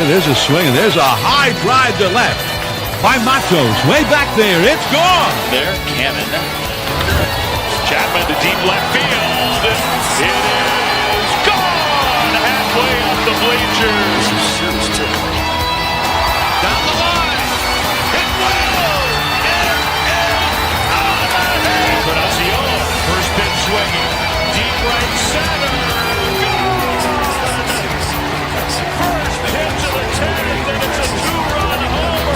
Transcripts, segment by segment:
here. There's a swing, and there's a high drive to left by Matos. Way back there. It's gone. There, Cannon. Chapman to deep left field. It is gone. Halfway up the bleachers. Down the line. It will. It is on the head. Encarnacion. First pitch swinging. Deep right center. First pitch of the 10th, and it's a two-run homer.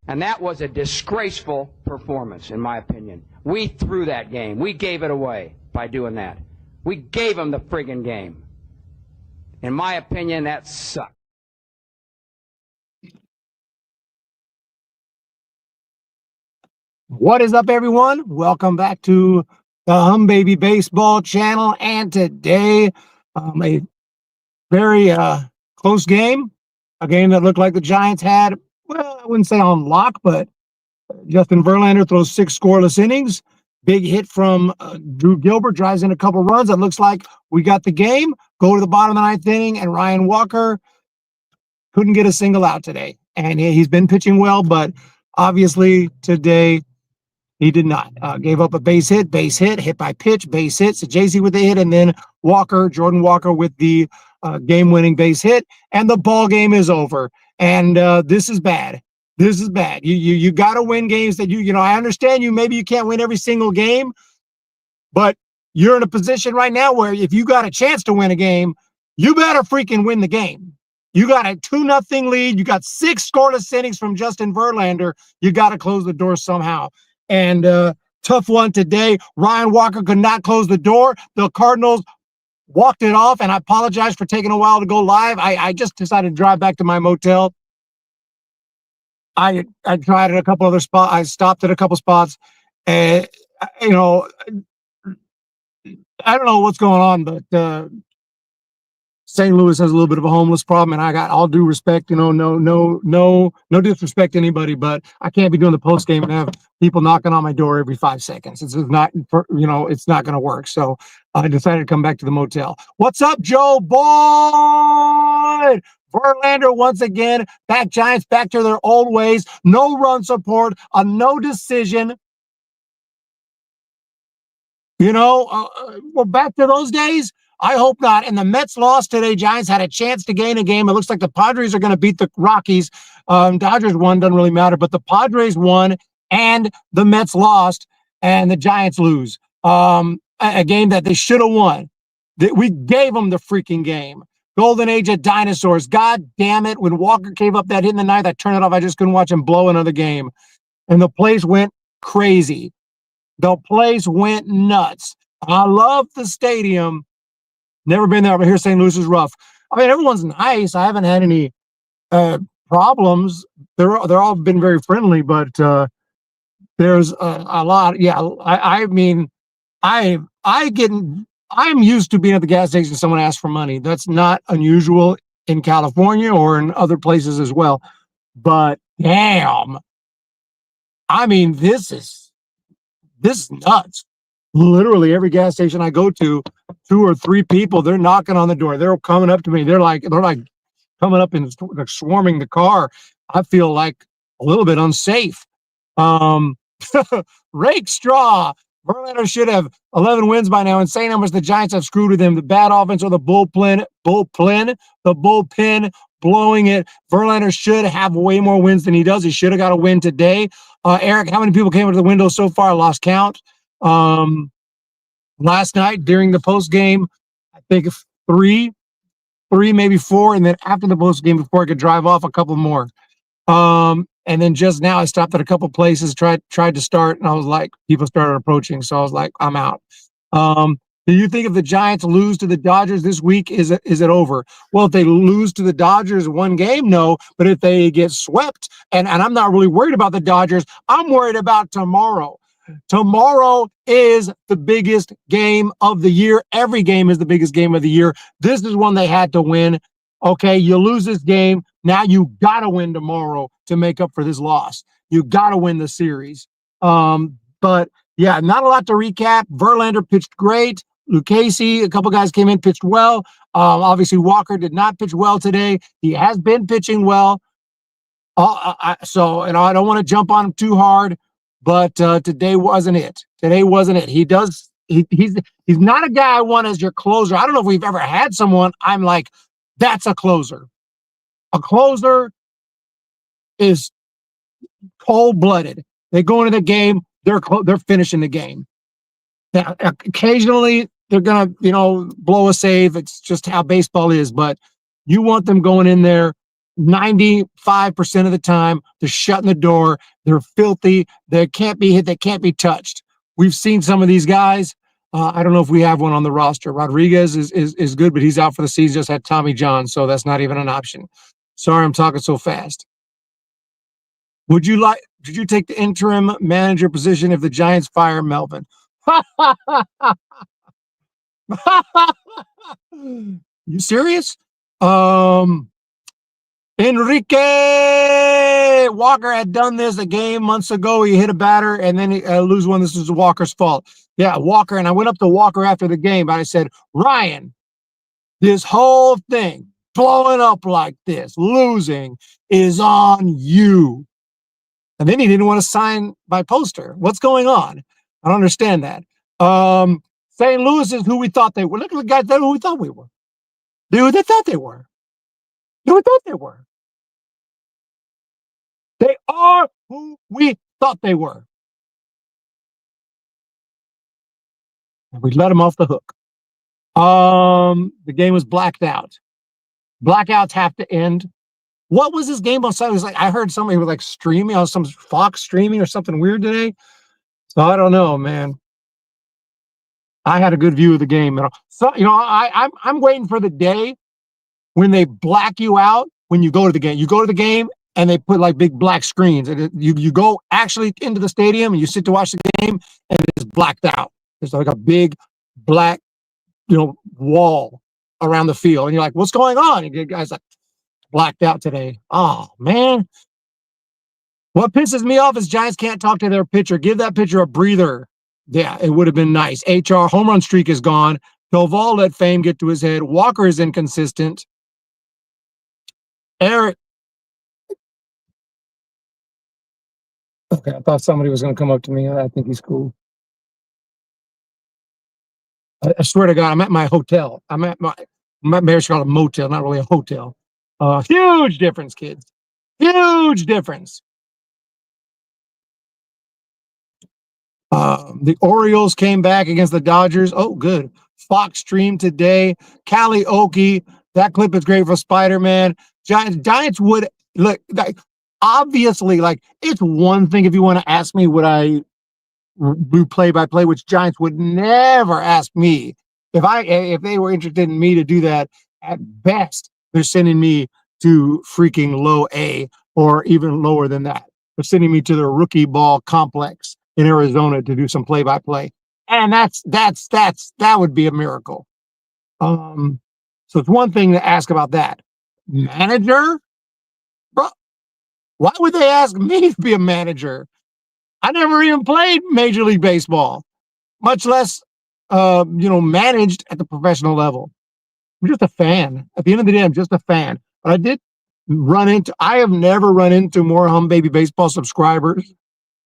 And that was a disgraceful performance, in my opinion. We threw that game. We gave it away by doing that. We gave them the friggin' game. In my opinion, that sucked. What is up, everyone? Welcome back to the Humm Baby Baseball channel. And today, a very close game. A game that looked like the Giants had, well, I wouldn't say on lock, but Justin Verlander throws 6 scoreless innings. Big hit from Drew Gilbert, drives in a couple runs. It looks like we got the game. Go to the bottom of the 9th inning, and Ryan Walker couldn't get a single out today. And he's been pitching well, but obviously today he did not. Gave up a base hit, hit by pitch, base hit. So Jay-Z with the hit, and then Jordan Walker with the game-winning base hit, and the ball game is over. And this is bad. This is bad. You got to win games that you know. I understand maybe you can't win every single game, but you're in a position right now where if you got a chance to win a game, you better freaking win the game. You got a 2-0 lead. You got 6 scoreless innings from Justin Verlander. You got to close the door somehow. And tough one today. Ryan Walker could not close the door. The Cardinals walked it off, and I apologize for taking a while to go live. I just decided to drive back to my motel. I tried at a couple other spots. I stopped at a couple spots, and you know, I don't know what's going on, but St. Louis has a little bit of a homeless problem, and I got all due respect, you know, no disrespect to anybody, but I can't be doing the post game and have people knocking on my door every 5 seconds. It's not, it's not going to work. So I decided to come back to the motel. What's up, Joe Boyd? Verlander once again, Giants back to their old ways. No run support, a no decision. We're back to those days. I hope not. And the Mets lost today. Giants had a chance to gain a game. It looks like the Padres are going to beat the Rockies. Dodgers won, doesn't really matter, but the Padres won and the Mets lost and the Giants lose. A game that they should have won. We gave them the freaking game. Golden age of dinosaurs. God damn it. When Walker gave up that hit in the ninth, I turned it off. I just couldn't watch him blow another game. And the place went crazy. The place went nuts. I love the stadium. Never been there, but here St. Louis is rough. I mean, everyone's nice. I haven't had any problems. They're all been very friendly, but there's a lot. Yeah, I'm used to being at the gas station. Someone asks for money. That's not unusual in California or in other places as well. But damn, I mean, this is nuts. Literally every gas station I go to, 2 or 3 people, they're knocking on the door. They're coming up to me. They're like coming up and they're swarming the car. I feel like a little bit unsafe. Rake straw. Verlander should have 11 wins by now. Insane how much the Giants have screwed with him. The bad offense or the bullpen blowing it. Verlander should have way more wins than he does. He should have got a win today. Eric, how many people came into the window so far? I lost count. Last night during the post game, I think 3, maybe 4, and then after the post game before I could drive off, a couple more. And then just now I stopped at a couple places, tried to start, and I was like, people started approaching, so I was like, I'm out. Do you think if the Giants lose to the Dodgers this week, is it over? Well, if they lose to the Dodgers one game, no. But if they get swept, and I'm not really worried about the Dodgers, I'm worried about tomorrow. Tomorrow is the biggest game of the year. Every game is the biggest game of the year. This is one they had to win. Okay, you lose this game. Now you got to win tomorrow to make up for this loss. You got to win the series. But yeah, not a lot to recap. Verlander pitched great. Lucchesi, a couple guys came in, pitched well. Obviously, Walker did not pitch well today. He has been pitching well. So, and I don't want to jump on him too hard, but today wasn't it. Today wasn't it. He's not a guy I want as your closer. I don't know if we've ever had someone I'm like, that's a closer. A closer is cold-blooded. They go into the game, they're finishing the game. Now, occasionally they're gonna, blow a save. It's just how baseball is. But you want them going in there 95% of the time. They're shutting the door. They're filthy. They can't be hit. They can't be touched. We've seen some of these guys. I don't know if we have one on the roster. Rodriguez is good, but he's out for the season. Just had Tommy John, so that's not even an option. Sorry, I'm talking so fast. Did you take the interim manager position if the Giants fire Melvin? You serious? Enrique Walker had done this a game months ago. He hit a batter and then he lose one. This is Walker's fault. Yeah, Walker. And I went up to Walker after the game, but I said, Ryan, this whole thing blowing up like this, losing, is on you. And then he didn't want to sign my poster. What's going on? I don't understand that. St. Louis is who we thought they were. Look at the guys who we thought we were. Who they thought they were. Who we thought they were. They are who we thought they were. And we let them off the hook. The game was blacked out. Blackouts have to end. What was this game on Sunday? It was like I heard somebody was like streaming on some Fox streaming or something weird today. So I don't know, man. I had a good view of the game. So I'm waiting for the day when they black you out when you go to the game. You go to the game and they put like big black screens. And you go actually into the stadium and you sit to watch the game and it's blacked out. There's like a big black, wall around the field. And you're like, what's going on? And the guy's like, blacked out today. Oh, man. What pisses me off is Giants can't talk to their pitcher. Give that pitcher a breather. Yeah, it would have been nice. HR home run streak is gone. Doval let fame get to his head. Walker is inconsistent. Eric. Okay, I thought somebody was going to come up to me. I think he's cool. I swear to God, I'm at my hotel. I'm at marriage called a motel, not really a hotel. Huge difference, kids. Huge difference. The Orioles came back against the Dodgers. Oh, good. Fox stream today. Cali Oki. That clip is great for Spider-Man. Giants would look like obviously it's one thing if you want to ask me would I do play-by-play, which Giants would never ask me. If they were interested in me to do that, at best, they're sending me to freaking low A or even lower than that. They're sending me to the rookie ball complex in Arizona to do some play-by-play. And that would be a miracle. So it's one thing to ask about that. Manager? Bro, why would they ask me to be a manager? I never even played Major League Baseball, much less, managed at the professional level. I'm just a fan. At the end of the day, I'm just a fan. But I have never run into more Humm Baby Baseball subscribers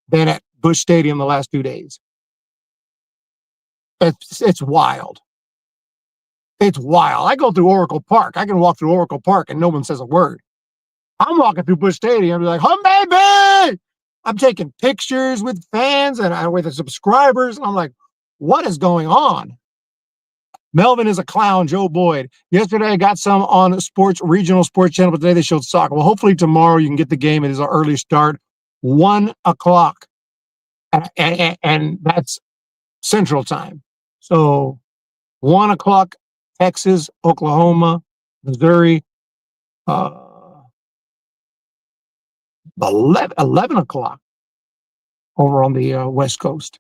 than at Busch Stadium the last 2 days. It's wild. It's wild. I go through Oracle Park. I can walk through Oracle Park and no one says a word. I'm walking through Busch Stadium, like, Humm Baby! I'm taking pictures with fans and with the subscribers. And I'm like, what is going on? Melvin is a clown, Joe Boyd. Yesterday, I got some on regional sports channel, but today they showed soccer. Well, hopefully tomorrow you can get the game. It is an early start, 1 o'clock. And that's Central Time. So 1 o'clock, Texas, Oklahoma, Missouri, 11 o'clock over on the West Coast.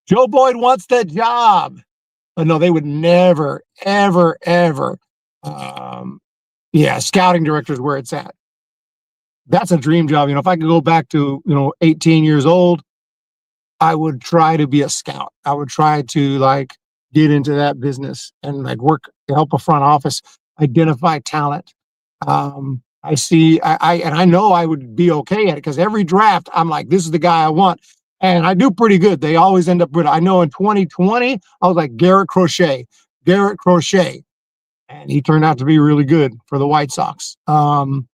Joe Boyd wants that job. But no, they would never, ever, ever. Scouting director is where it's at. that's a dream job. If I could go back to 18 years old, I would try to be a scout. I would try to get into that business and work to help a front office identify talent. I know I would be okay at it because every draft I'm like, this is the guy I want. And I do pretty good. They always end up with, I know in 2020, I was like Garrett Crochet. And he turned out to be really good for the White Sox. And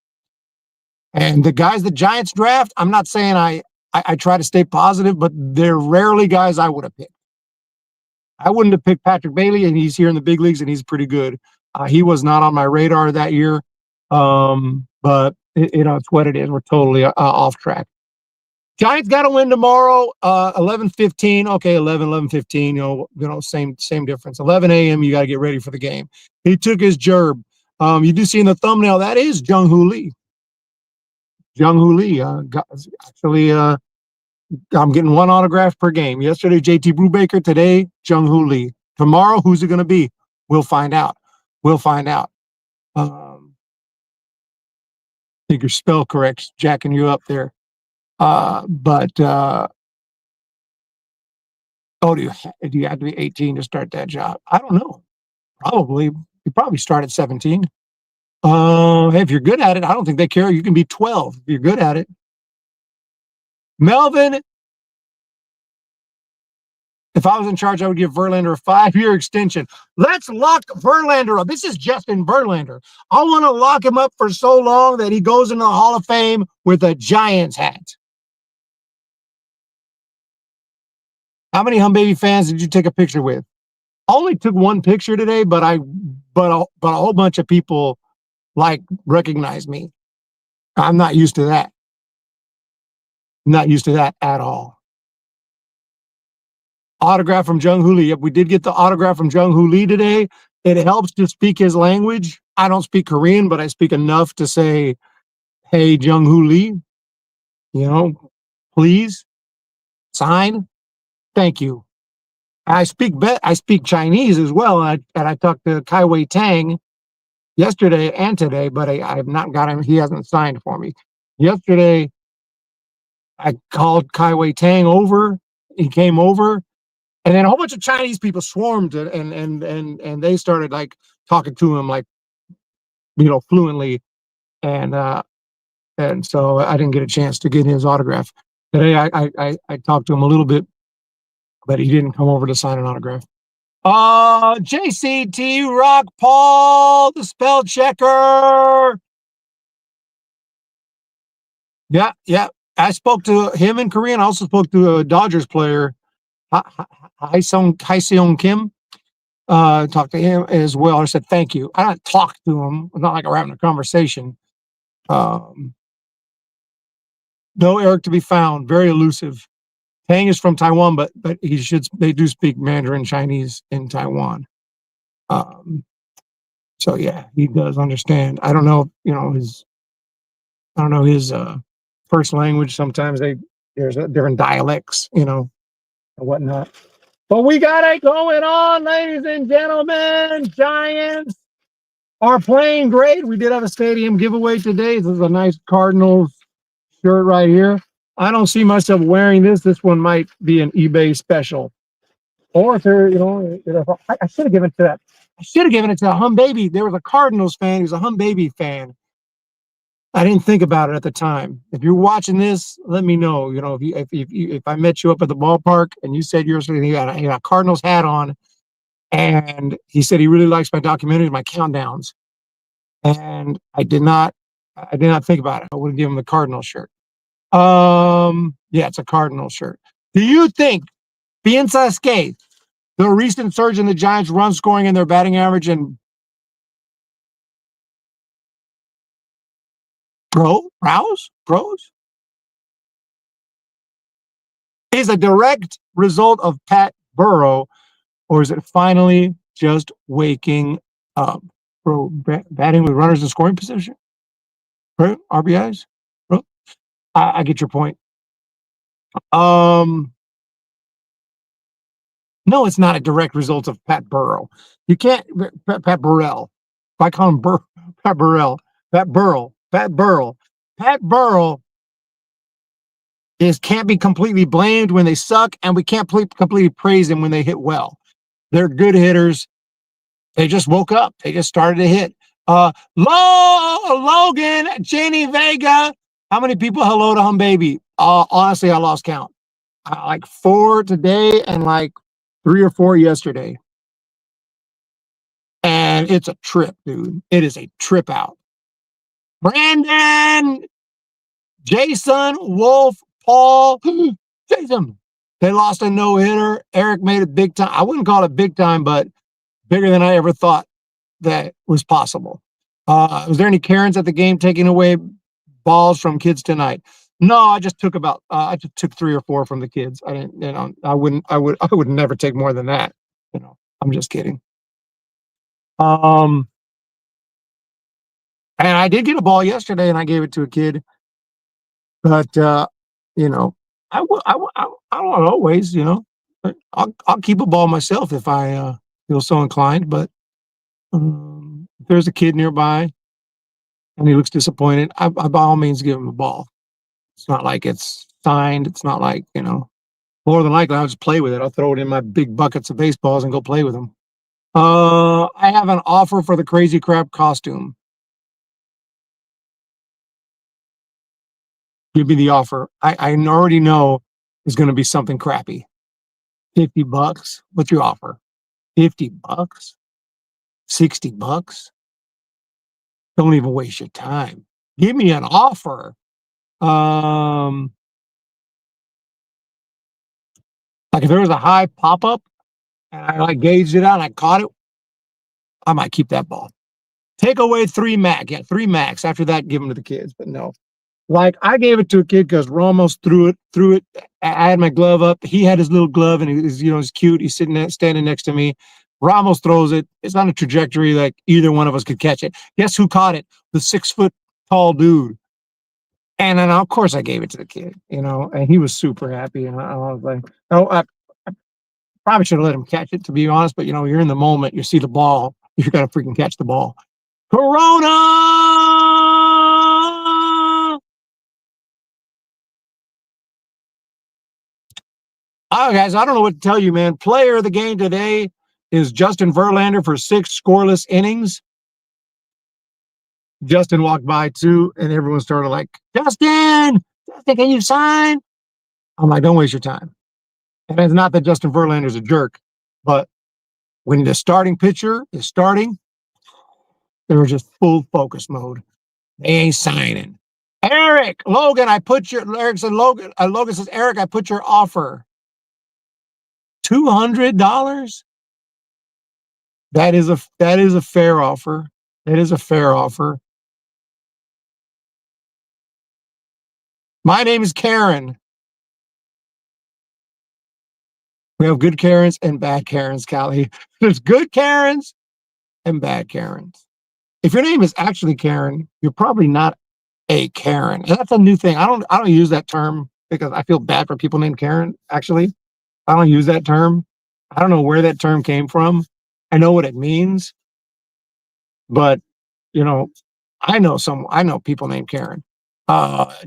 the guys the Giants draft, I'm not saying I try to stay positive, but they're rarely guys I would have picked. I wouldn't have picked Patrick Bailey, and he's here in the big leagues, and he's pretty good. He was not on my radar that year, but it's what it is. We're totally off track. Giants got to win tomorrow, 11:15. Okay, 11:15. Same difference. 11 a.m. You got to get ready for the game. He took his gerb. You do see in the thumbnail that is Jung-Hoo Lee. Jung-Hoo Lee. Actually, I'm getting one autograph per game. Yesterday, JT Brubaker. Today, Jung-Hoo Lee. Tomorrow, who's it going to be? We'll find out. I think your spell correct, jacking you up there. Do you have to be 18 to start that job? I don't know. You probably start at 17. If you're good at it, I don't think they care. You can be 12 if you're good at it. Melvin, if I was in charge, I would give Verlander a 5-year extension. Let's lock Verlander up. This is Justin Verlander. I want to lock him up for so long that he goes into the Hall of Fame with a Giants hat. How many Humm Baby fans did you take a picture with? I only took one picture today, but a whole bunch of people recognize me. I'm not used to that. Not used to that at all. Autograph from Jung-Hoo Lee. Yep, we did get the autograph from Jung-Hoo Lee today. It helps to speak his language. I don't speak Korean, but I speak enough to say, hey, Jung-Hoo Lee, please sign. Thank you. I speak Chinese as well, and I talked to Kai Wei Tang yesterday and today, but I have not got him. He hasn't signed for me. Yesterday, I called Kai Wei Tang over. He came over, and then a whole bunch of Chinese people swarmed it, and they started talking to him fluently, and so I didn't get a chance to get his autograph today. I talked to him a little bit, but he didn't come over to sign an autograph. JCT Rock Paul, the spell checker. Yeah. I spoke to him in Korean. I also spoke to a Dodgers player, Hae-seong Kim. Talked to him as well. I said, thank you. I don't talk to him. It's not like we're having a conversation. No Eric to be found. Very elusive. Tang is from Taiwan, but they do speak Mandarin Chinese in Taiwan. So yeah, he does understand. I don't know, his first language. Sometimes there's different dialects, and whatnot. But we got it going on, ladies and gentlemen. Giants are playing great. We did have a stadium giveaway today. This is a nice Cardinals shirt right here. I don't see myself wearing this. This one might be an eBay special. Or if they're, I should have given it to that. I should have given it to a Humm Baby. There was a Cardinals fan. He was a Humm Baby fan. I didn't think about it at the time. If you're watching this, let me know. If I met you up at the ballpark and you said yours, he had a Cardinals hat on, and he said he really likes my documentaries, my countdowns, and I did not think about it. I would have given him the Cardinal shirt. Yeah, it's a Cardinal shirt. Do you think, piensas que the recent surge in the Giants' run scoring and their batting average and pros is a direct result of Pat Burrow, or is it finally just waking up? Bro, batting with runners in scoring position? Bro, RBIs? Bro, I get your point. No, it's not a direct result of Pat Burrow. You can't, Pat Burrell. If I call him Pat Burrell. Pat Burrell can't be completely blamed when they suck, and we can't completely praise them when they hit well. They're good hitters. They just woke up. They just started to hit. Logan, Jenny Vega. How many people hello to Hum Baby? Honestly, I lost count. Like 4 today and like 3 or 4 yesterday. And it's a trip, dude. It is a trip out. Brandon, Jason, Wolf, Paul, Jason. They lost a no-hitter. Eric made it big time. I wouldn't call it big time, but bigger than I ever thought that was possible. Was there any Karens at the game taking away balls from kids tonight? No, I just took 3 or 4 from the kids. I didn't, I would never take more than that. I'm just kidding. And I did get a ball yesterday, and I gave it to a kid. But I don't always. I'll keep a ball myself if I feel so inclined. But if there's a kid nearby and he looks disappointed, I by all means give him a ball. It's not like it's signed. It's not like more than likely I'll just play with it. I'll throw it in my big buckets of baseballs and go play with them. I have an offer for the Crazy Crap costume. Give me the offer. I already know it's going to be something crappy. $50. What's your offer? $50? $60? Don't even waste your time. Give me an offer. Like if there was a high pop-up and I gauged it out and I caught it, I might keep that ball. Take away 3 max. Yeah, 3 max. After that, give them to the kids. But no. Like I gave it to a kid because Ramos threw it. I had my glove up. He had his little glove and he's cute. He's standing next to me. Ramos throws it. It's on a trajectory like either one of us could catch it. Guess who caught it? The 6-foot-tall dude. And then of course I gave it to the kid, and he was super happy. And I was like, oh, I probably should have let him catch it, to be honest. But you're in the moment. You see the ball. You got to freaking catch the ball. Corona. All right, guys, I don't know what to tell you, man. Player of the game today is Justin Verlander for 6 scoreless innings. Justin walked by too, and everyone started like, Justin, can you sign? I'm like, don't waste your time. And it's not that Justin Verlander's a jerk, but when the starting pitcher is starting, they were just full focus mode. They ain't signing. Eric said, Logan, I put your offer. $200? That is a fair offer. That is a fair offer. My name is Karen. We have good Karens and bad Karens, Callie. There's good Karens and bad Karens. If your name is actually Karen, you're probably not a Karen. And that's a new thing. I don't use that term because I feel bad for people named Karen, actually. I don't use that term. I don't know where that term came from. I know what it means. But, I know people named Karen.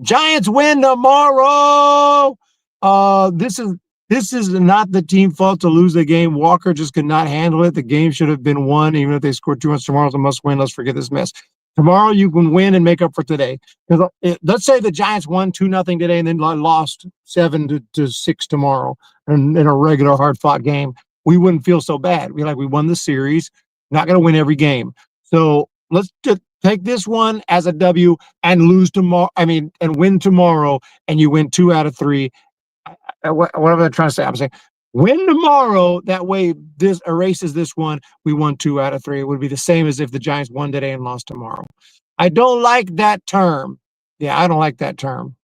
Giants win tomorrow. This is not the team fault to lose the game. Walker just could not handle it. The game should have been won, even if they scored 2 runs. Tomorrow's a must win. Let's forget this mess. Tomorrow you can win and make up for today. Because let's say the Giants won 2-0 today and then lost 7-6 tomorrow in a regular hard fought game. We wouldn't feel so bad. We won the series. Not going to win every game. So let's just take this one as a W and lose tomorrow. And win tomorrow, and you win 2 out of 3. What am I trying to say? I'm saying win tomorrow. That way, this erases this one. We won 2 out of 3. It would be the same as if the Giants won today and lost tomorrow. I don't like that term. Yeah, I don't like that term.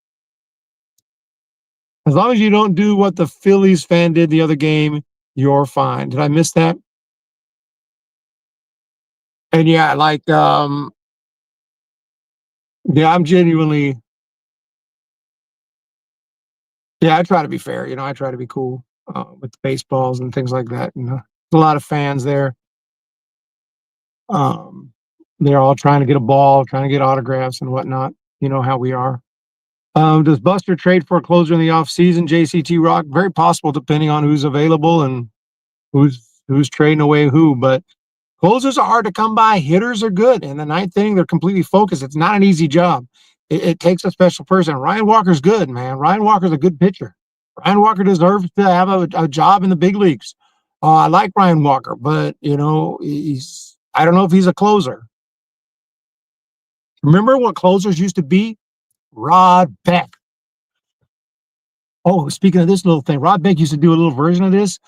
As long as you don't do what the Phillies fan did the other game, you're fine. Did I miss that? And yeah, I'm genuinely. Yeah, I try to be fair. I try to be cool with the baseballs and things like that. There's a lot of fans there. They're all trying to get a ball, trying to get autographs and whatnot. You know how we are. Does Buster trade for a closer in the offseason? JCT Rock, very possible depending on who's available and who's trading away who. But closers are hard to come by. Hitters are good. In the ninth inning, they're completely focused. It's not an easy job. It takes a special person. Ryan Walker's good, man. Ryan Walker's a good pitcher. Ryan Walker deserves to have a job in the big leagues. I like Ryan Walker, but I don't know if he's a closer. Remember what closers used to be? Rod Beck. Oh, speaking of this little thing, Rod Beck used to do a little version of this,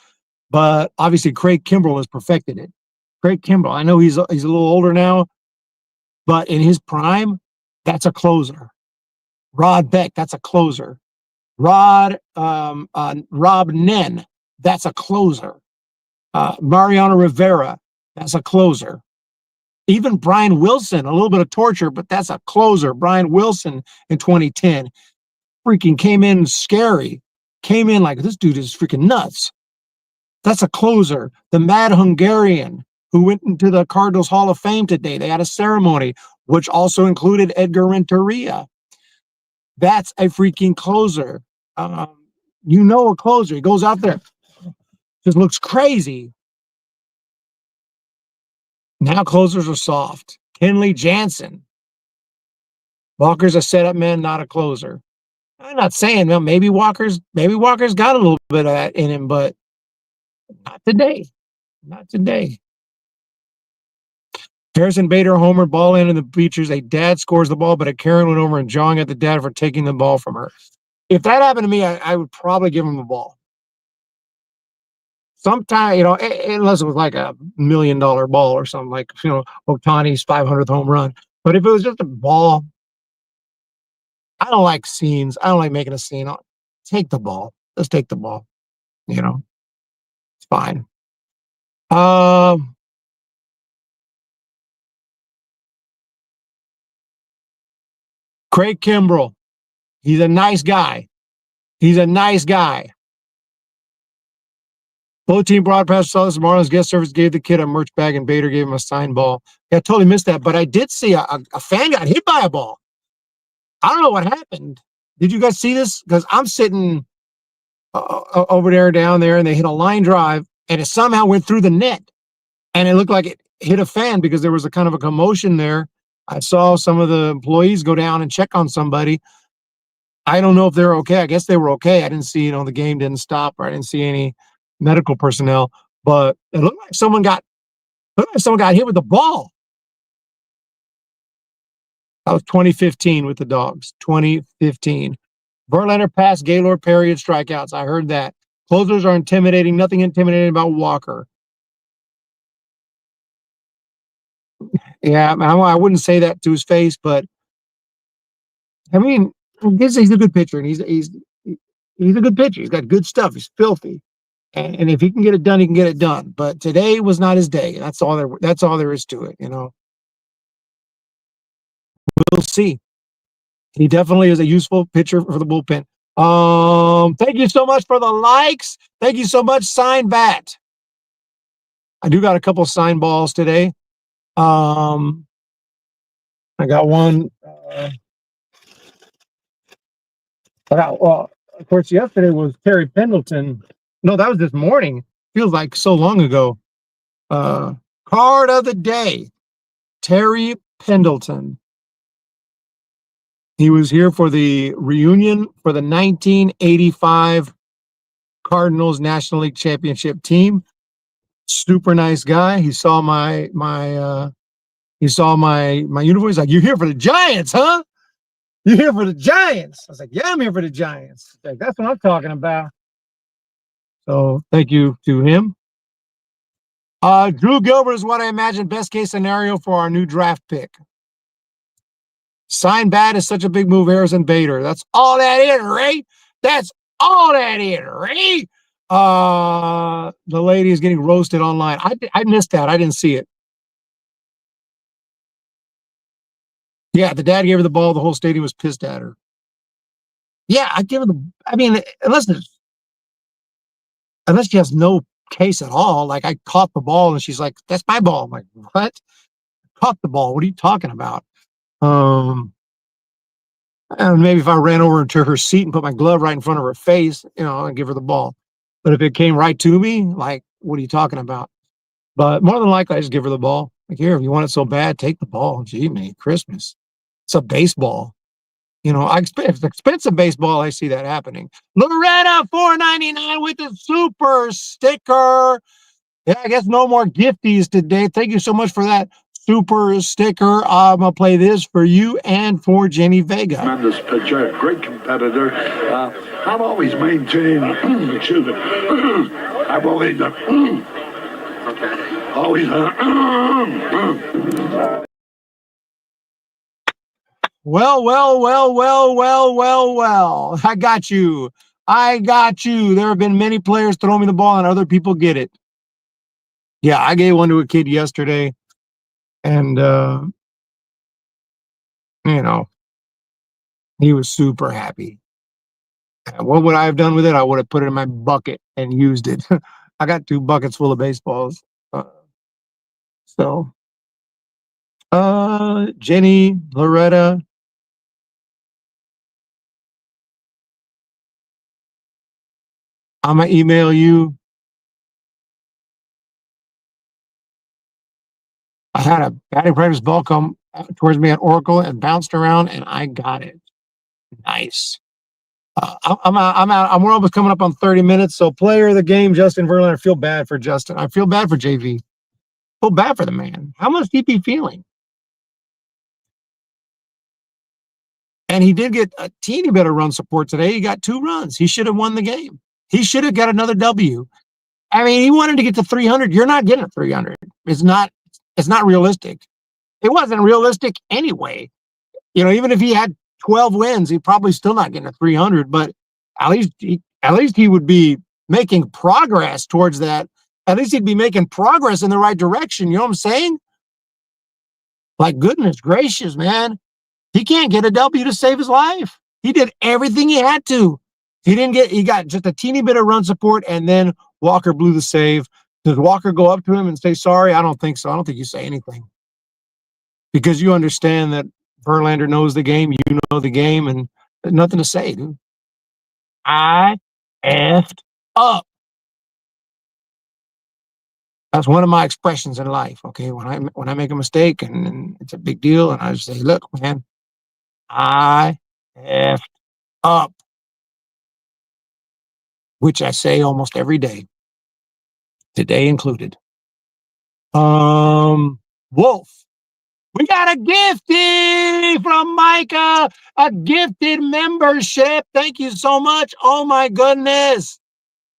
but obviously Craig Kimbrell has perfected it. Craig Kimbrell, I know he's a little older now, but in his prime, that's a closer. Rod Beck, that's a closer. Rob Nen, that's a closer. Mariano Rivera, that's a closer. Even Brian Wilson, a little bit of torture, but that's a closer. Brian Wilson in 2010 freaking came in scary. Came in like, this dude is freaking nuts. That's a closer. The Mad Hungarian, who went into the Cardinals Hall of Fame today. They had a ceremony, which also included Edgar Renteria. That's a freaking closer. A closer. He goes out there, just looks crazy. Now closers are soft. Kenley Jansen. Walker's a setup man, not a closer. I'm not saying, well, maybe Walker's got a little bit of that in him, but not today. Not today. Harrison Bader homer, ball in the bleachers. A dad scores the ball, but a Karen went over and jawing at the dad for taking the ball from her. If that happened to me, I would probably give him the ball. Sometimes, unless it was like $1 million ball or something, like, Ohtani's 500th home run. But if it was just a ball, I don't like scenes. I don't like making a scene. Take the ball. Let's take the ball. It's fine. Craig Kimbrell. He's a nice guy. Both team broadcasters saw this. Marlins guest service gave the kid a merch bag and Bader gave him a signed ball. Yeah, I totally missed that, but I did see a fan got hit by a ball. I don't know what happened. Did you guys see this? Because I'm sitting over there, down there, and they hit a line drive, and it somehow went through the net. And it looked like it hit a fan because there was a kind of a commotion there. I saw some of the employees go down and check on somebody. I don't know if they're okay. I guess they were okay. I didn't see, the game didn't stop, or I didn't see any medical personnel, but it looked like someone got hit with the ball. That was 2015 with the Dogs. 2015. Verlander passed Gaylord Perry at strikeouts. I heard that. Closers are intimidating. Nothing intimidating about Walker. Yeah, I wouldn't say that to his face, but I mean, he's a good pitcher, and he's a good pitcher. He's got good stuff. He's filthy, and if he can get it done, he can get it done. But today was not his day. That's all there is to it. We'll see. He definitely is a useful pitcher for the bullpen. Thank you so much for the likes. Thank you so much, Sign Bat. I do got a couple sign balls today. I got one. Of course, yesterday was Terry Pendleton. No, that was this morning. Feels like so long ago. Card of the day, Terry Pendleton. He was here for the reunion for the 1985 Cardinals National League Championship team. Super nice guy. He saw my uniform. He's like, "You're here for the Giants, huh? You're here for the Giants." I was like, "Yeah, I'm here for the Giants." Like, that's what I'm talking about. So thank you to him. Drew Gilbert is what I imagine best case scenario for our new draft pick. Sign Bad is such a big move, Harrison Bader. That's all that is, Ray. That's all that is, Ray. The lady is getting roasted online. I missed that. I didn't see it. Yeah, the dad gave her the ball. The whole stadium was pissed at her. Yeah, I'd give her unless she has no case at all. Like, I caught the ball and she's like, "That's my ball." I'm like, "What? Caught the ball? What are you talking about?" And maybe if I ran over to her seat and put my glove right in front of her face, and give her the ball. But if it came right to me, like, what are you talking about? But more than likely, I just give her the ball. Like, here, if you want it so bad, take the ball. Gee, man, Christmas. It's a baseball. If it's expensive baseball, I see that happening. Loretta, $4.99 with the super sticker. Yeah, I guess no more gifties today. Thank you so much for that super sticker. I'm going to play this for you and for Jenny Vega. Tremendous pitcher, great competitor. I've always maintained, excuse me, I've always, Well. I got you. There have been many players throw me the ball and other people get it. Yeah, I gave one to a kid yesterday, and he was super happy. What would I have done with it? I would have put it in my bucket and used it. I got 2 buckets full of baseballs. Jenny, Loretta. I'm going to email you. I had a batting practice ball come towards me at Oracle and bounced around, and I got it. Nice. I'm out. We're almost coming up on 30 minutes. So, player of the game, Justin Verlander. I feel bad for Justin. I feel bad for JV. I feel bad for the man. How much he be feeling? And he did get a teeny bit of run support today. He got 2 runs. He should have won the game. He should have got another W. I mean, he wanted to get to 300. You're not getting a 300. It's not realistic. It wasn't realistic anyway. Even if he had 12 wins, he's probably still not getting a 300, but at least he would be making progress towards that. At least he'd be making progress in the right direction. You know what I'm saying? Like, goodness gracious, man. He can't get a W to save his life. He did everything he had to. He got just a teeny bit of run support, and then Walker blew the save. Does Walker go up to him and say sorry? I don't think so. I don't think you say anything. Because you understand that Verlander knows the game, you know the game, and there's nothing to say, dude. I effed up. That's one of my expressions in life, okay? When I make a mistake and it's a big deal, and I just say, look, man, I effed up. Which I say almost every day. Today included. Wolf. We got a gifty from Micah, a gifted membership. Thank you so much. Oh my goodness.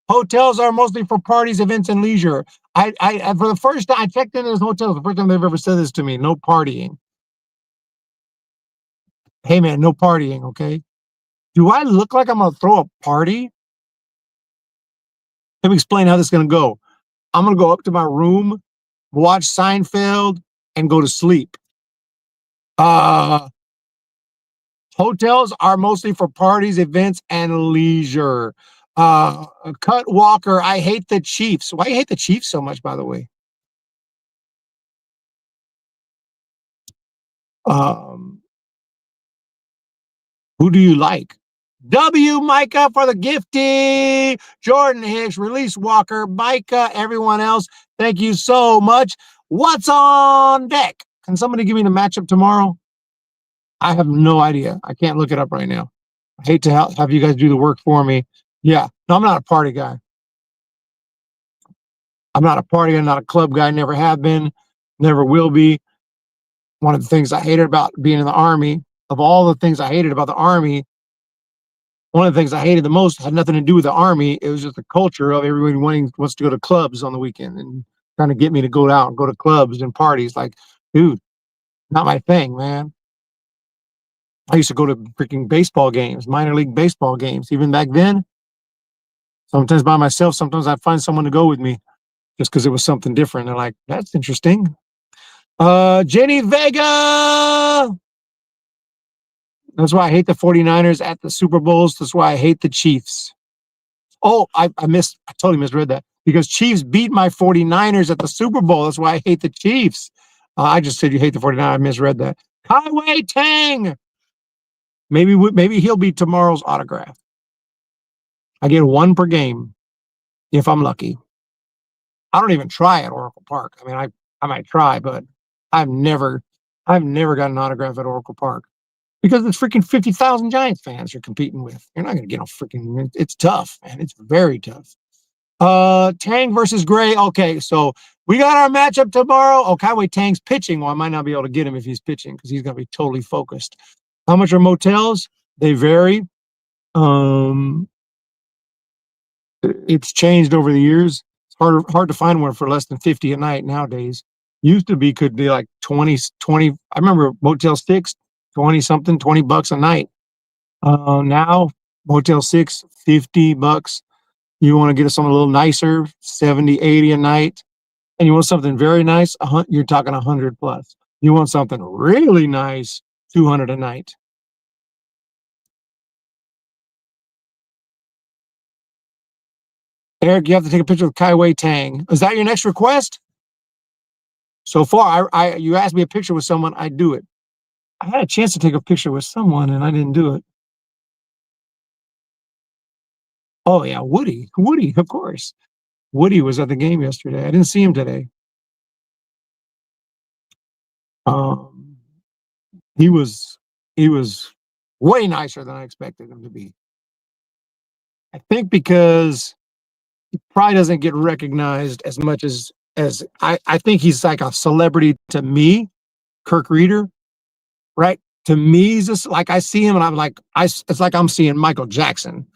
Hotels are mostly for parties, events, and leisure. I for the first time, I checked into this hotel. The first time they've ever said this to me. No partying. Hey man, no partying, okay? Do I look like I'm gonna throw a party? Let me explain how this is gonna go. I'm gonna go up to my room, watch Seinfeld, and go to sleep. Hotels are mostly for parties, events, and leisure. Cut Walker, I hate the Chiefs. Why do you hate the Chiefs so much, by the way? Who do you like? W, Micah, for the gifty. Jordan Hicks, release Walker, Micah, everyone else. Thank you so much. What's on deck? Can somebody give me the matchup tomorrow? I have no idea. I can't look it up right now. I hate to have you guys do the work for me. Yeah. No, I'm not a party guy. I'm not a party guy, not a club guy, never have been, never will be. One of the things I hated about being in the Army, of all the things I hated about the Army, one of the things I hated the most had nothing to do with the Army. It was just the culture of everybody wants to go to clubs on the weekend and trying to get me to go out and go to clubs and parties. Like, dude, not my thing, man. I used to go to freaking baseball games, minor league baseball games, even back then. Sometimes by myself, sometimes I'd find someone to go with me just because it was something different. They're like, that's interesting. Jenny Vega. That's why I hate the 49ers at the Super Bowls. That's why I hate the Chiefs. Oh, I totally misread that. Because Chiefs beat my 49ers at the Super Bowl. That's why I hate the Chiefs. I just said you hate the 49ers. I misread that. Highway Tang. Maybe he'll be tomorrow's autograph. I get one per game if I'm lucky. I don't even try at Oracle Park. I mean, I might try, but I've never got an autograph at Oracle Park because it's freaking 50,000 Giants fans you're competing with. You're not going to get a freaking. It's tough, man. It's very tough. Tang versus Gray. Okay, so we got our matchup tomorrow. Oh, Kaiwei Tang's pitching. Well, I might not be able to get him if he's pitching because he's going to be totally focused. How much are motels? They vary. It's changed over the years. It's hard to find one for less than 50 a night nowadays. Used to be could be like 20. I remember Motel 6, 20 something, $20 a night. Now Motel 6, $50. You want to get something a little nicer, 70, 80 a night. And you want something very nice, you're talking 100 plus. You want something really nice, 200 a night. Eric, you have to take a picture of Kaiwei Tang. Is that your next request? So far, you asked me a picture with someone, I do it. I had a chance to take a picture with someone and I didn't do it. Oh yeah, Woody, of course. Woody was at the game yesterday. I didn't see him today. He was way nicer than I expected him to be. I think because he probably doesn't get recognized as much as I think he's like a celebrity to me, Kirk Reeder, right? To me, he's just like I see him and I'm like, it's like I'm seeing Michael Jackson.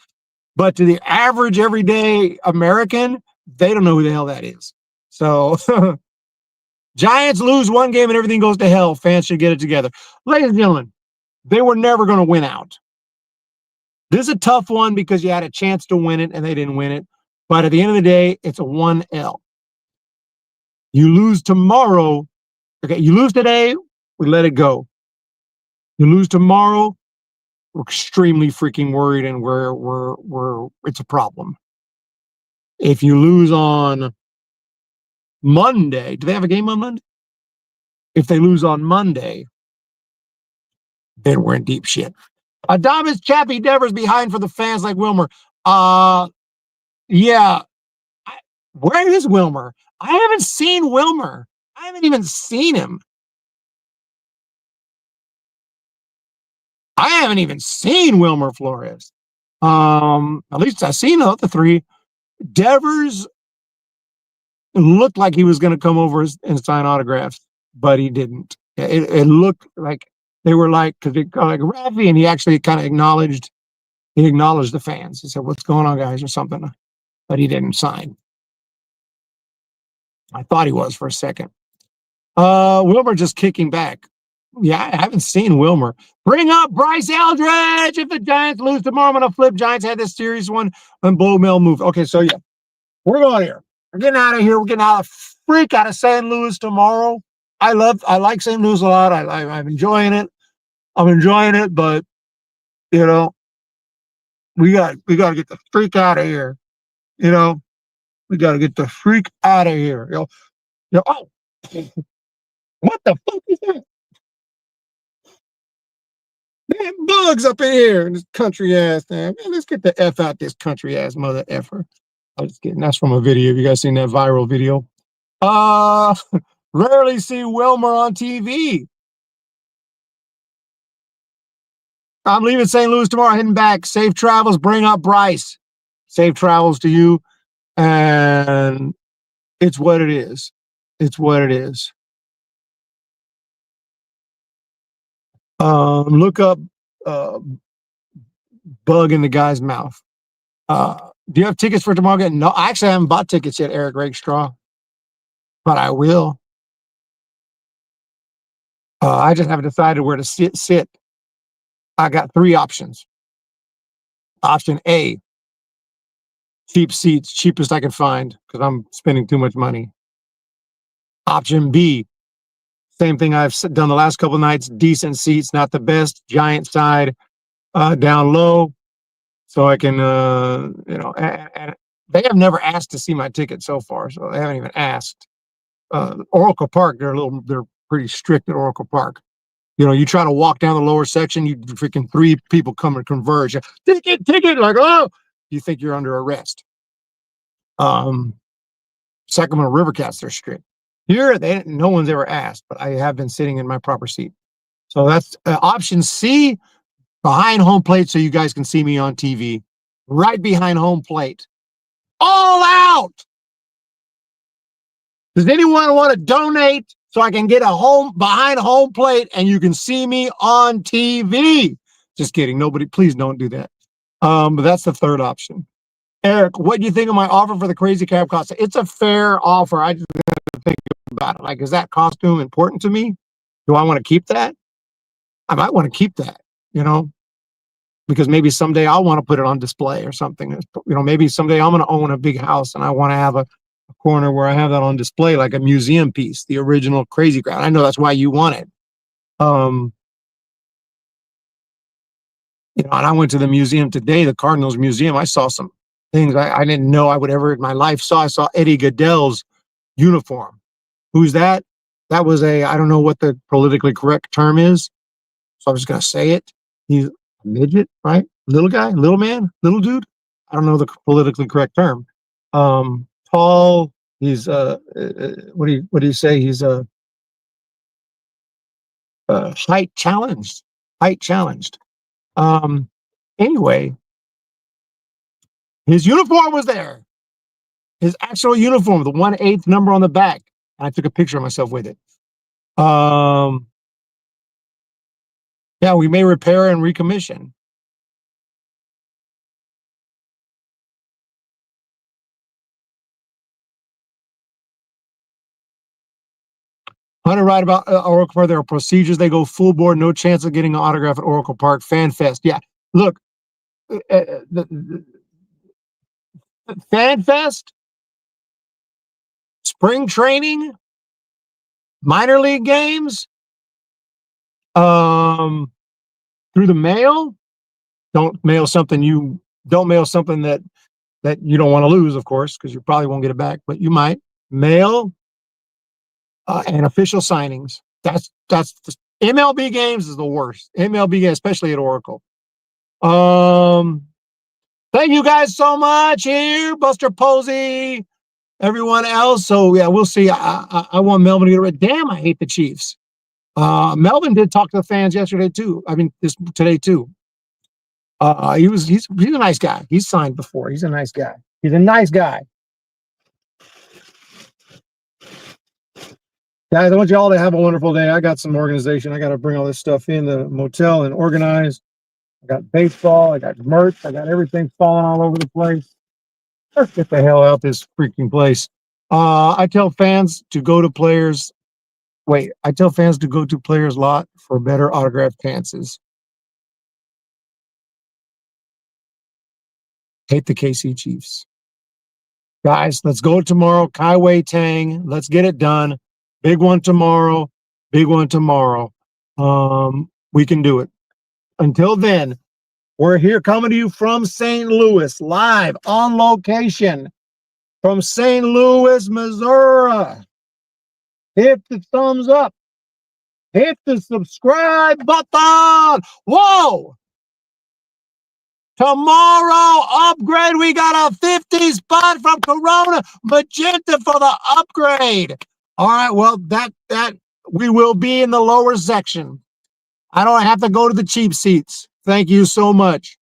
But to the average everyday American, they don't know who the hell that is. So Giants lose one game and everything goes to hell. Fans should get it together. Ladies and gentlemen, they were never going to win out. This is a tough one because you had a chance to win it and they didn't win it. But at the end of the day, it's a 1L. You lose tomorrow. Okay, you lose today, we let it go. You lose tomorrow, we're extremely freaking worried and we're it's a problem. If you lose on Monday, do they have a game on Monday? If they lose on Monday, then we're in deep shit. Adamas Chappie Devers behind for the fans like Wilmer. Yeah. Where is Wilmer? I haven't seen Wilmer. I haven't even seen him. I haven't even seen Wilmer Flores. At least I've seen the other three. Devers looked like he was going to come over and sign autographs, but he didn't. It looked like they were like, because they like Rafi, and he actually kind of acknowledged the fans. He said, "What's going on, guys?" or something, but he didn't sign. I thought he was for a second. Wilmer just kicking back. Yeah, I haven't seen Wilmer. Bring up Bryce Eldridge. If the Giants lose tomorrow, I'm going to flip. Giants had this series one when Bo Mel moved. Okay, so yeah, we're going here. We're getting out of here. We're getting out of St. Louis tomorrow. I like St. Louis a lot. I'm enjoying it. I'm enjoying it, but you know, we got to get the freak out of here. You know, we got to get the freak out of here. Oh, what the fuck is that? Man, bugs up in here in this country ass man. Let's get the F out this country ass mother effer. I'm just kidding. That's from a video. Have you guys seen that viral video? Rarely see Wilmer on TV. I'm leaving St. Louis tomorrow, heading back. Safe travels. Bring up Bryce. Safe travels to you. And it's what it is. It's what it is. Look up bug in the guy's mouth. Do you have tickets for tomorrow? No, I actually haven't bought tickets yet, Eric Rakestraw, but I will. I just haven't decided where to sit. I got 3 options. Option A, cheap seats, cheapest I can find because I'm spending too much money. Option B, same thing I've done the last couple of nights, decent seats, not the best, Giant side, down low, so I can, and they have never asked to see my ticket so far, so they haven't even asked. Oracle Park, they're pretty strict at Oracle Park. You try to walk down the lower section, you freaking 3 people come and converge. Ticket, like, oh, you think you're under arrest. Sacramento River Cats, they're strict. Here, no one's ever asked, but I have been sitting in my proper seat. So that's option C, behind home plate, so you guys can see me on TV. Right behind home plate. All out! Does anyone want to donate so I can get behind home plate and you can see me on TV? Just kidding. Nobody, please don't do that. But that's the third option. Eric, what do you think of my offer for the Crazy Cab costume? It's a fair offer. I just have to think about it. Like, is that costume important to me? Do I want to keep that? I might want to keep that, because maybe someday I'll want to put it on display or something. Maybe someday I'm going to own a big house and I want to have a corner where I have that on display, like a museum piece, the original Crazy Crowd. I know that's why you want it. And I went to the museum today, the Cardinals museum. I saw some things I didn't know I would ever in my life saw. I saw Eddie Goodell's uniform. Who's that? That was I don't know what the politically correct term is, so I'm just going to say it. He's a midget, right? Little guy, little man, little dude. I don't know the politically correct term. Tall. He's what do you say? He's height challenged. Anyway, his uniform was there. His actual uniform, the 1/8 number on the back. I took a picture of myself with it. Yeah, we may repair and recommission. Hunter, right about Oracle Park. There are procedures. They go full board. No chance of getting an autograph at Oracle Park. Fan Fest. Yeah, look, the Fan Fest, spring training, minor league games, through the mail. Don't mail something that you don't want to lose, of course, because you probably won't get it back, but you might. Mail and official signings. That's the MLB games is the worst. MLB games, especially at Oracle. Thank you guys so much here, Buster Posey, everyone else. So yeah, we'll see. I want Melvin to get it. Damn, I hate the Chiefs. Melvin did talk to the fans yesterday too. I mean, today too. He's a nice guy. He's signed before. He's a nice guy. Guys, I want you all to have a wonderful day. I got some organization. I got to bring all this stuff in the motel and organize. I got baseball. I got merch. I got everything falling all over the place. Let's get the hell out this freaking place. I tell fans to go to Players Lot for better autograph chances. Hate the KC Chiefs. Guys, let's go tomorrow. Kai Wei Tang. Let's get it done. Big one tomorrow. We can do it. Until then, we're here coming to you from St. Louis, live on location from St. Louis, Missouri. Hit the thumbs up. Hit the subscribe button. Whoa! Tomorrow, upgrade. We got a 50 spot from Corona Magenta for the upgrade. All right, well, that we will be in the lower section. I don't have to go to the cheap seats. Thank you so much.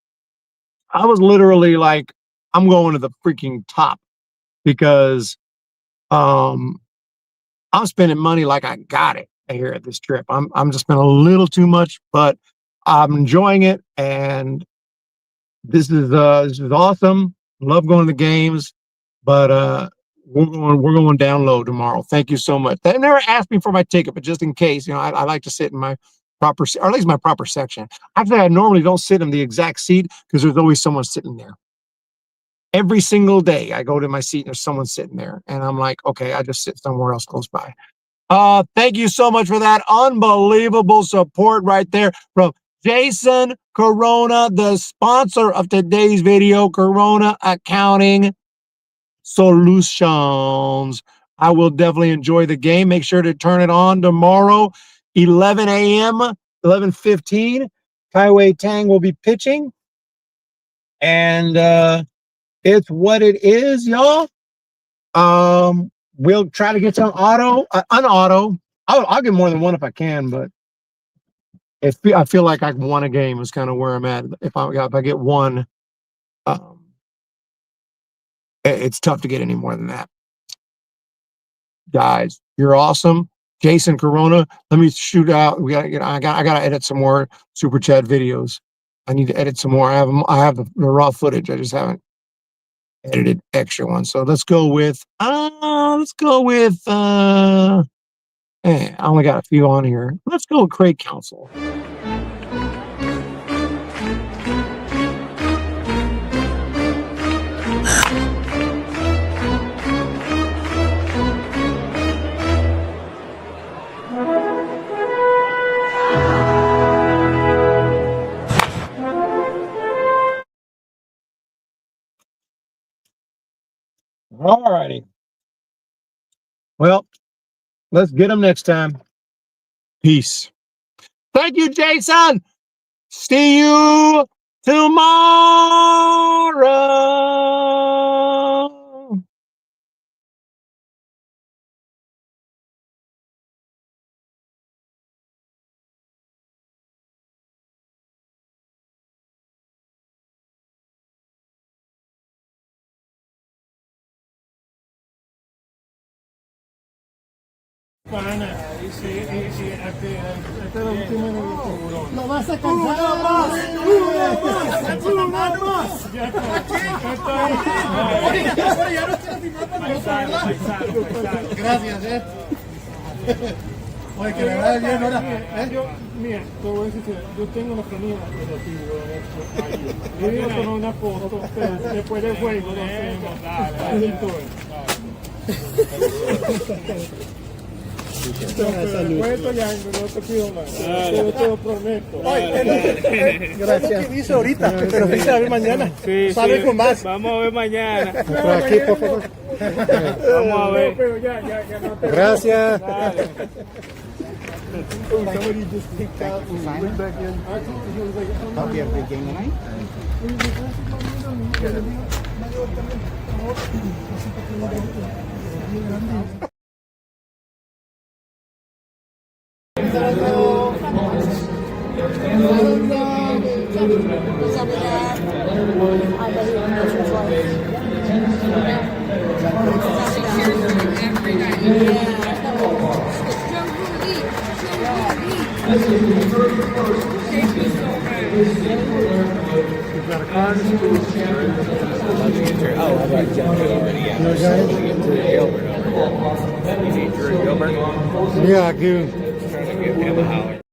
I was literally like, I'm going to the freaking top because I'm spending money like I got it here at this trip. I'm just spending a little too much, but I'm enjoying it, and this is awesome. Love going to the games, but we're going down low tomorrow. Thank you so much. They never asked me for my ticket, but just in case, I like to sit in my proper, or at least my proper section. Actually, I normally don't sit in the exact seat because there's always someone sitting there. Every single day I go to my seat and there's someone sitting there, and I'm like, okay, I just sit somewhere else close by. Thank you so much for that unbelievable support right there from Jason Corona, the sponsor of today's video, Corona Accounting Solutions. I will definitely enjoy the game. Make sure to turn it on tomorrow, 11 a.m. 11:15. Kai Wei Tang will be pitching. And it's what it is, y'all. We'll try to get some unauto. I'll get more than one if I can, but I feel like I won a game is kind of where I'm at. If I get one, it's tough to get any more than that. Guys, you're awesome. Jason Corona, let me shoot out. I gotta edit some more super chat videos. I need to edit some more. I have the raw footage. I just haven't edited extra ones. So let's go with I only got a few on here. Let's go with Craig Council. All righty. Well, let's get them next time. Peace. Thank you, Jason. See you tomorrow. Lo vas a cansar más. Una más. Gracias, Oye, que le vaya bien ahora. Mira, te voy a decir, yo tengo la planilla yo digo con una foto, pero después del juego lo hacemos. Después ya no te pido más. Te lo prometo. Gracias. ¿Qué dice ahorita? Pero dice a ver mañana. Sabe con más. Vamos a ver mañana. Por aquí, por favor. Vamos a ver. Pero ya no te. Gracias. Somebody just picked out and went back in. Hope you have a good game tonight. Yeah, I do. Trying to give him a holler.